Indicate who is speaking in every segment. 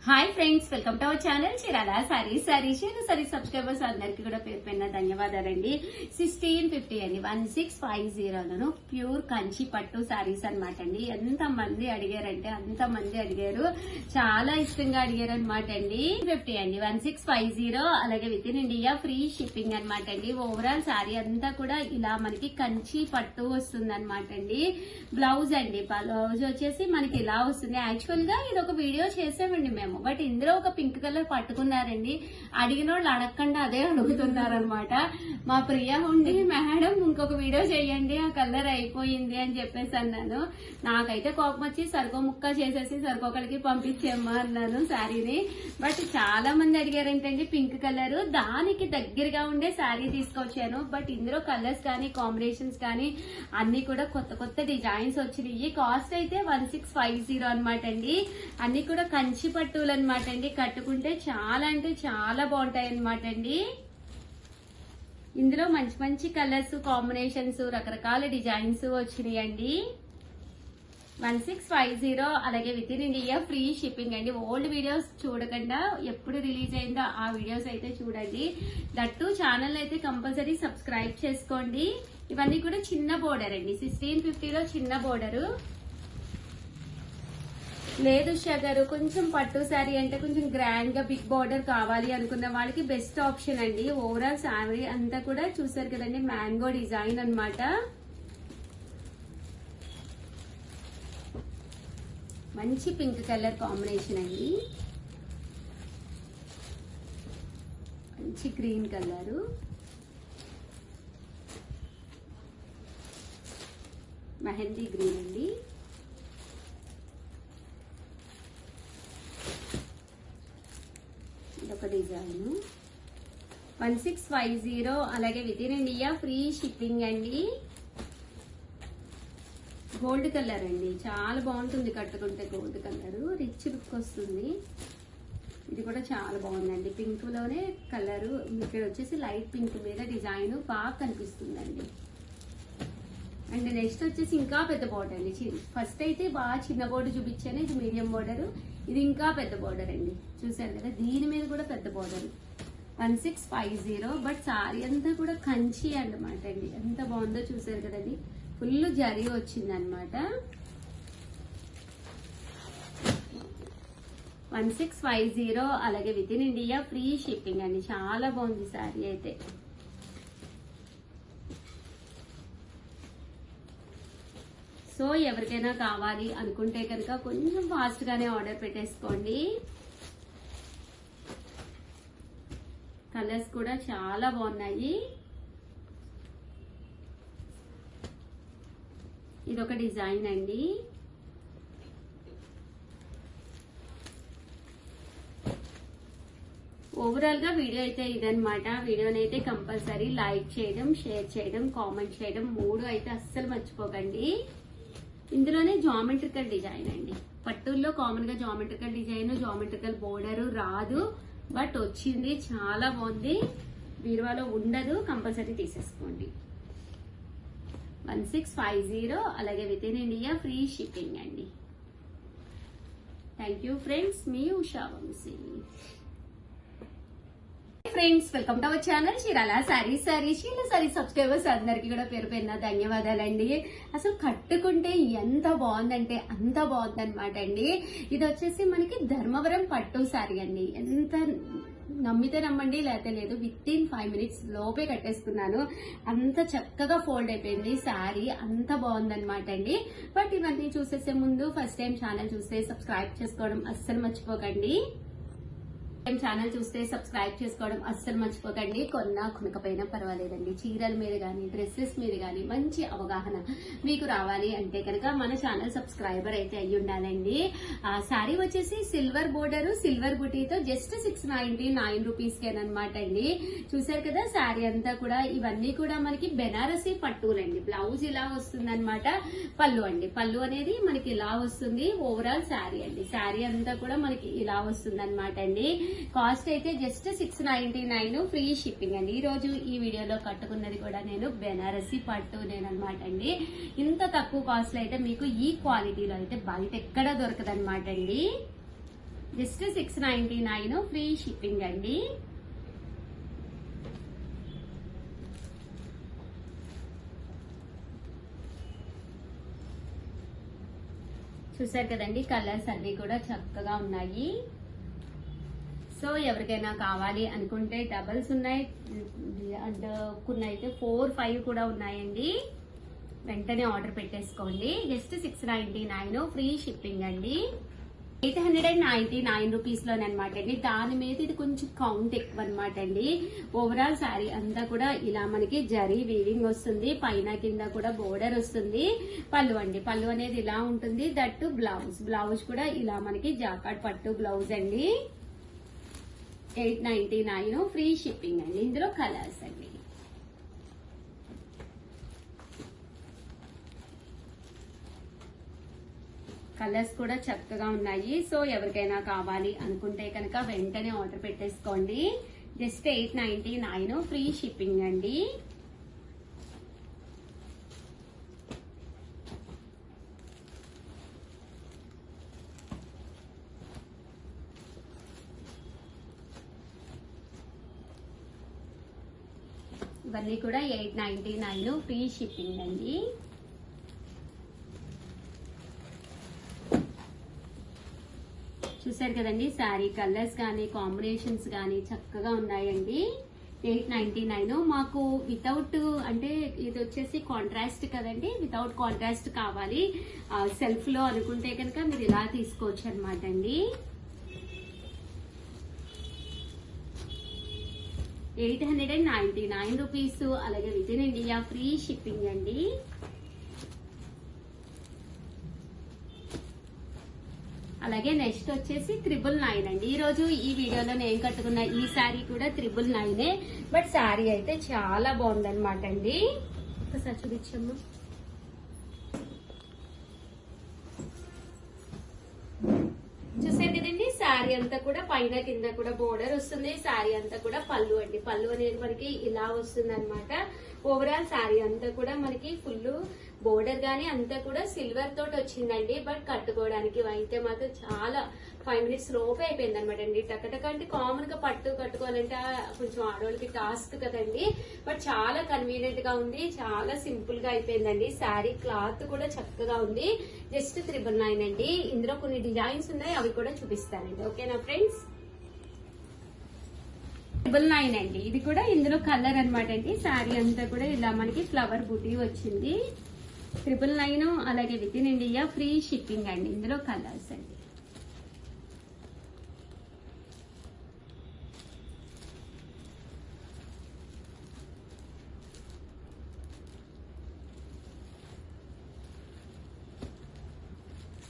Speaker 1: Hi friends, welcome to our channel చీరాల sari subscribers అందరికి కూడా పేరు పైన ధన్యవాదాలండి. 1650 అండి, 1650 ప్యూర్ కంచి పట్టు సారీస్ అనమాట అండి. ఎంత మంది అడిగారంటే అంత మంది అడిగారు, చాలా ఇష్టంగా అడిగారు అనమాట అండి. 50 అండి, 1650 అలాగే within India free shipping అనమాట అండి. ఓవరాల్ సారీ అంతా కూడా ఇలా మనకి కంచి పట్టు వస్తుంది అనమాట అండి. బ్లౌజ్ అండి, బ్లౌజ్ వచ్చేసి మనకి ఇలా వస్తుంది. యాక్చువల్ గా ఇది ఒక వీడియో చేసామండి మేము, బట్ ఇందులో ఒక పింక్ కలర్ పట్టుకున్నారండి. అడిగిన వాళ్ళు అడగకుండా అదే అడుగుతున్నారనమాట. మా ప్రియ ఉండి మేడం ఇంకొక వీడియో చేయండి, ఆ కలర్ అయిపోయింది అని చెప్పేసి అన్నాను. నాకైతే కోపం వచ్చి సరుకో ముక్క చేసేసి సరుకొకరికి పంపించేమ్మా అన్నాను శారీని. బట్ చాలా మంది అడిగారేంటండి పింక్ కలర్, దానికి దగ్గరగా ఉండే శారీ తీసుకొచ్చాను. బట్ ఇందులో కలర్స్ కానీ కాంబినేషన్స్ కానీ అన్ని కూడా కొత్త కొత్త డిజైన్స్ వచ్చినాయి. కాస్ట్ అయితే 1650 అనమాట అండి. అన్ని కూడా కంచి పట్టులు అనమాట అండి. కట్టుకుంటే చాలా అంటే చాలా బాగుంటాయి అనమాట అండి. ఇందులో మంచి మంచి కలర్స్ కాంబినేషన్స్ రకరకాల డిజైన్స్ వచ్చినాయండి. 1650 అలాగే within India free shipping అండి. ఓల్డ్ వీడియోస్ చూడకుండా ఎప్పుడు రిలీజ్ అయిందో ఆ వీడియోస్ అయితే చూడండి. దట్టు ఛానల్ అయితే కంపల్సరీ సబ్స్క్రైబ్ చేసుకోండి. ఇవన్నీ కూడా చిన్న బోర్డర్ అండి, 1650లో చిన్న బోర్డరు. లేదు ఉషా గారు కొంచెం పట్టు శారీ అంటే కొంచెం గ్రాండ్ గా బిగ్ బార్డర్ కావాలి అనుకున్న వాళ్ళకి బెస్ట్ ఆప్షన్ అండి. ఓవరాల్ శారీ అంతా కూడా చూసారు కదండి, మ్యాంగో డిజైన్ అన్నమాట. మంచి పింక్ కలర్ కాంబినేషన్ అండి, మంచి గ్రీన్ కలరు, మెహందీ గ్రీన్ అండి. ఇదొక డిజైన్ 1650 అలాగే within India free shipping అండి. గోల్డ్ కలర్ అండి, చాలా బాగుంటుంది కట్టుకుంటే. గోల్డ్ కలర్ రిచ్ లుక్ వస్తుంది. ఇది కూడా చాలా బాగుందండి, పింక్ లోనే కలరు. ఇక్కడ వచ్చేసి లైట్ పింక్ మీద డిజైన్ బాగా కనిపిస్తుందండి. అండ్ నెక్స్ట్ వచ్చేసి ఇంకా పెద్ద బోర్డర్ అండి. ఫస్ట్ అయితే బాగా చిన్న బోర్డర్ చూపించాను, ఇది మీడియం బోర్డర్, ఇది ఇంకా పెద్ద బోర్డర్ అండి. చూసారు కదా, దీని మీద కూడా పెద్ద బోర్డర్. 1650 బట్ సారీ అంతా కూడా కంచి అన్నమాట అండి. ఎంత బాగుందో చూసారు కదండి, ఫుల్ జరీ వచ్చింది అనమాట. 1650 అలాగే within India free shipping అండి. చాలా బాగుంది సారీ అయితే. సో ఎవరికైనా కావాలి అనుకుంటే కనుక కొంచెం ఫాస్ట్ గానే ఆర్డర్ పెట్టేసుకోండి. కలర్స్ కూడా చాలా బాగున్నాయి. ఇదొక డిజైన్ అండి. ఓవరాల్ గా వీడియో అయితే ఇదనమాట. వీడియోని అయితే కంపల్సరీ లైక్ చేయడం, షేర్ చేయడం, కామెంట్ చేయడం 3 అయితే అస్సలు మర్చిపోకండి. ఇందులోనే జామెట్రికల్ డిజైన్ అండి. పట్టుల్లో కామన్ గా జామెట్రికల్ డిజైన్, జామెట్రికల్ బోర్డర్ రాదు, బట్ వచ్చింది, చాలా బాగుంది. బీరువాలో ఉండదు, కంపల్సరీ తీసేసుకోండి. 1650 అలాగే within India free shipping అండి. థ్యాంక్ యూ ఫ్రెండ్స్, మీ Usha Vamsi. Friends, welcome to our channel చీరాల సారీ సబ్స్క్రైబర్స్ అందరికి కూడా పేరు పేరున ధన్యవాదాలండి. అసలు కట్టుకుంటే ఎంత బాగుందంటే అంత బాగుంది అనమాట అండి. ఇది వచ్చేసి మనకి ధర్మవరం పట్టు సారీ అండి. ఎంత నమ్మితే నమ్మండి, లేకపోతే లేదు, విత్ ఇన్ 5 minutes లోపే కట్టేసుకున్నాను. అంత చక్కగా ఫోల్డ్ అయిపోయింది శారీ, అంత బాగుందనమాట అండి. బట్ ఇవన్నీ చూసేసే ముందు ఫస్ట్ టైం ఛానల్ చూస్తే సబ్స్క్రైబ్ చేసుకోవడం అస్సలు మర్చిపోకండి. ఛానల్ చూస్తే సబ్స్క్రైబ్ చేసుకోవడం అస్సలు మర్చిపోకండి. కొనకపోయినా పర్వాలేదండి, చీరల మీద కానీ డ్రెస్సెస్ మీద కానీ మంచి అవగాహన మీకు రావాలి అంటే కనుక మన ఛానల్ సబ్స్క్రైబర్ అయితే అయ్యి ఉండాలండి. శారీ వచ్చేసి సిల్వర్ బోర్డర్, సిల్వర్ బుటీతో జస్ట్ 699 రూపీస్కేనమాట అండి. చూసారు కదా శారీ అంతా కూడా. ఇవన్నీ కూడా మనకి బెనారసీ పట్టులండి. బ్లౌజ్ ఇలా వస్తుంది అనమాట. పళ్ళు అండి, పళ్ళు అనేది మనకి ఇలా వస్తుంది. ఓవరాల్ శారీ అండి, శారీ అంతా కూడా మనకి ఇలా వస్తుంది అనమాట అండి. కాస్ట్ అయితే జస్ట్ 699 ఫ్రీ షిప్పింగ్ అండి. ఈ రోజు ఈ వీడియోలో కట్టుకున్నది కూడా నేను బెనారసీ పట్టు నేనమాట అండి. ఇంత తక్కువ కాస్ట్ లో అయితే మీకు ఈ క్వాలిటీలో అయితే బయట ఎక్కడ దొరకదనమాట అండి. జస్ట్ 699 ఫ్రీ షిప్పింగ్ అండి. చూసారు కదండి, కలర్స్ అన్ని కూడా చక్కగా ఉన్నాయి. సో ఎవరికైనా కావాలి అనుకుంటే డబల్స్ ఉన్నాయి అండ్ కొన్ని అయితే 4, 5 కూడా ఉన్నాయండి. వెంటనే ఆర్డర్ పెట్టేసుకోండి. జస్ట్ 699 ఫ్రీ షిప్పింగ్ అండి. 899 రూపీస్ లోనమాట అండి. దాని మీద ఇది కొంచెం కౌంట్ ఎక్కువ అనమాట అండి. ఓవరాల్ శారీ అంతా కూడా ఇలా మనకి జరీ వీవింగ్ వస్తుంది. పైన కింద కూడా బోర్డర్ వస్తుంది. పళ్ళు అండి, పళ్ళు అనేది ఇలా ఉంటుంది. దట్టు బ్లౌజ్ కూడా ఇలా మనకి జాకార్డ్ పట్టు బ్లౌజ్ అండి. 899 ఫ్రీ షిప్పింగ్ అండి. ఇందులో కలర్స్ అండి. కలర్స్ కూడా చక్కగా ఉన్నాయి. సో ఎవరికైనా కావాలి అనుకుంటే కనుక వెంటనే ఆర్డర్ పెట్టేసుకోండి. జస్ట్ 899 ఫ్రీ షిప్పింగ్ అండి. ఇవన్నీ కూడా 899 ఫ్రీ షిప్పింగ్ అండి. చూసారు కదండి, శారీ కలర్స్ కానీ కాంబినేషన్స్ కానీ చక్కగా ఉన్నాయండి. 899 మాకు వితౌట్ అంటే ఇది వచ్చేసి కాంట్రాస్ట్ కదండి. వితౌట్ కాంట్రాస్ట్ కావాలి సెల్ఫ్ లో అనుకుంటే కనుక మీరు ఇలా తీసుకోవచ్చు అనమాట అండి. 899 రూపీస్. అలాగే within India free shipping అండి. అలాగే నెక్స్ట్ వచ్చేసి 999 అండి. ఈ రోజు ఈ వీడియోలో నేను కట్టుకున్న ఈ శారీ కూడా 999. బట్ శారీ అయితే చాలా బాగుందన్నమాట అండి. ఒకసారి చూపించమ్మా. చూసారు కదండి, శారీ అంతా కూడా పైన కింద కూడా బోర్డర్ వస్తుంది. శారీ అంతా కూడా పళ్ళు అండి. పళ్ళు అనేది మనకి ఇలా వస్తుంది అనమాట. ఓవరాల్ శారీ అంతా కూడా మనకి ఫుల్ బోర్డర్ గానీ అంతా కూడా సిల్వర్ తోటి వచ్చిందండి. బట్ కట్టుకోవడానికి అయితే మాత్రం చాలా 5 minutes లోపే అయిపోయింది అనమాట అండి. టకటక అంటే కామన్ గా పట్టు కట్టుకోవాలంటే కొంచెం ఆడవాళ్ళకి టాస్క్ కదండి. బట్ చాలా కన్వీనియంట్ గా ఉంది. చాలా సింపుల్ గా అయిపోయిందండి. శారీ క్లాత్ కూడా చక్కగా ఉంది. జస్ట్ 999 అండి. ఇందులో కొన్ని డిజైన్స్ ఉన్నాయి, అవి కూడా చూపిస్తానండి. ఓకేనా ఫ్రెండ్స్? 999 అండి. ఇది కూడా ఇందులో కలర్ అనమాట అండి. శారీ అంతా కూడా ఇలా మనకి ఫ్లవర్ బూటీ వచ్చింది. 999. అలాగే within India free shipping అండి. ఇందులో కలర్స్ అండి.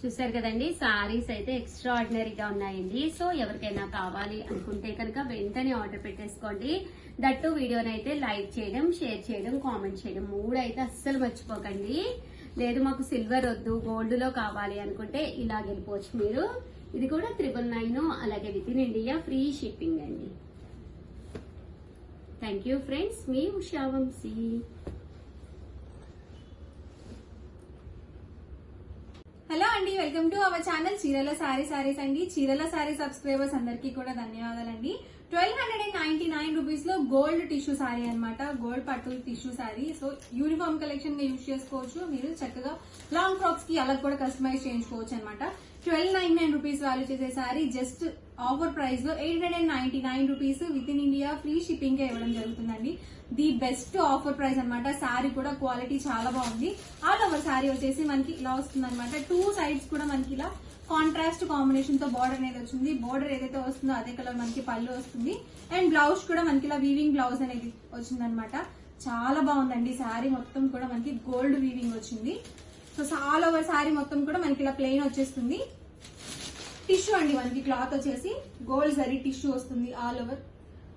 Speaker 1: చూసారు కదండి, సారీస్ అయితే ఎక్స్ట్రా ఆర్డినరీగా ఉన్నాయండి. సో ఎవరికైనా కావాలి అనుకుంటే కనుక వెంటనే ఆర్డర్ పెట్టేసుకోండి. దట్టు వీడియోని అయితే లైక్ చేయడం, షేర్ చేయడం, కామెంట్ చేయడం 3 అయితే అస్సలు మర్చిపోకండి. లేదు మాకు సిల్వర్ వద్దు, గోల్డ్ లో కావాలి అనుకుంటే ఇలా వెళ్ళిపోవచ్చు మీరు. ఇది కూడా 999. అలాగే within India free shipping అండి. థ్యాంక్ యూ ఫ్రెండ్స్, మీ ఉషా వంశీ.
Speaker 2: హలో అండి, వెల్కమ్ టు అవర్ ఛానల్ చీరల సారీస్ అండి. చీరల సారీ సబ్స్క్రైబర్స్ అందరికీ కూడా ధన్యవాదాలండి. 1299 రూపీస్ లో గోల్డ్ టిష్యూ సారీ అన్నమాట. గోల్డ్ పట్టు tissue sorry. So uniform collection గా యూజ్ చేసుకోవచ్చు. మీరు చక్కగా లాంగ్ ఫ్రాక్స్ కి అలా కూడా కస్టమైజ్ చేయించుకోవచ్చు అనమాట. 1299 రూపీస్ వాల్యూ చేసే సారీ జస్ట్ ఆఫర్ ప్రైస్ లో 899 rupees with in India free shipping ఇవ్వడం జరుగుతుందండి. ది బెస్ట్ ఆఫర్ ప్రైస్ అనమాట. శారీ కూడా క్వాలిటీ చాలా బాగుంది. ఆల్ ఓవర్ శారీ వచ్చేసి మనకి ఇలా వస్తుంది అనమాట. 2 సైడ్స్ కూడా మనకి ఇలా కాంట్రాస్ట్ కాంబినేషన్ తో బార్డర్ అనేది వచ్చింది. బార్డర్ ఏదైతే వస్తుందో అదే కలర్ మనకి పళ్ళు వస్తుంది. అండ్ బ్లౌజ్ కూడా మనకి ఇలా వీవింగ్ బ్లౌజ్ అనేది వచ్చింది అనమాట. చాలా బాగుందండి. శారీ మొత్తం కూడా మనకి గోల్డ్ వీవింగ్ వచ్చింది. సో ఆల్ ఓవర్ శారీ మొత్తం కూడా మనకి ఇలా ప్లెయిన్ వచ్చేస్తుంది. టిష్యూ అండి, మనకి క్లాత్ వచ్చేసి గోల్డ్ జరీ టిష్యూ వస్తుంది ఆల్ ఓవర్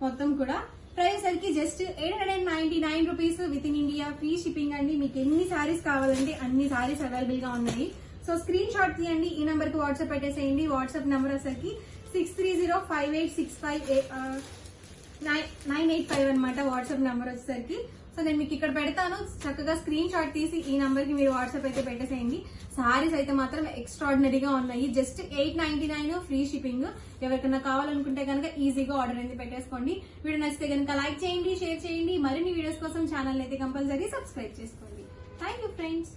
Speaker 2: మొత్తం కూడా. ప్రైస్ సరికి just 899 rupees with in India free shipping అండి. మీకు ఎన్ని సారీస్ కావాలంటే అన్ని సారీస్ అవైలబుల్ గా ఉన్నాయి. సో స్క్రీన్ షాట్ తీయండి, ఈ నెంబర్ కి వాట్సాప్ పెట్టేసేయండి. వాట్సాప్ నెంబర్ వచ్చేసరికి 6305865985 అనమాట వాట్సాప్ నెంబర్ వచ్చేసరికి. సో సో నేను మీకు ఇక్కడ పెడతాను, చక్కగా స్క్రీన్ షాట్ తీసి ఈ నంబర్ కి మీరు వాట్సాప్ అయితే పెట్టేసేయండి. సారీస్ అయితే మాత్రం ఎక్స్ట్రాడినరీగా ఉన్నాయి. Just 899 free shipping. ఎవరికైనా కావాలనుకుంటే కనుక ఈజీగా ఆర్డర్ అనేది పెట్టేసుకోండి. వీడియో నచ్చితే కనుక లైక్ చేయండి, షేర్ చేయండి. మరిన్ని వీడియోస్ కోసం ఛానల్ అయితే కంపల్సరీ సబ్స్క్రైబ్ చేసుకోండి. Thank you friends.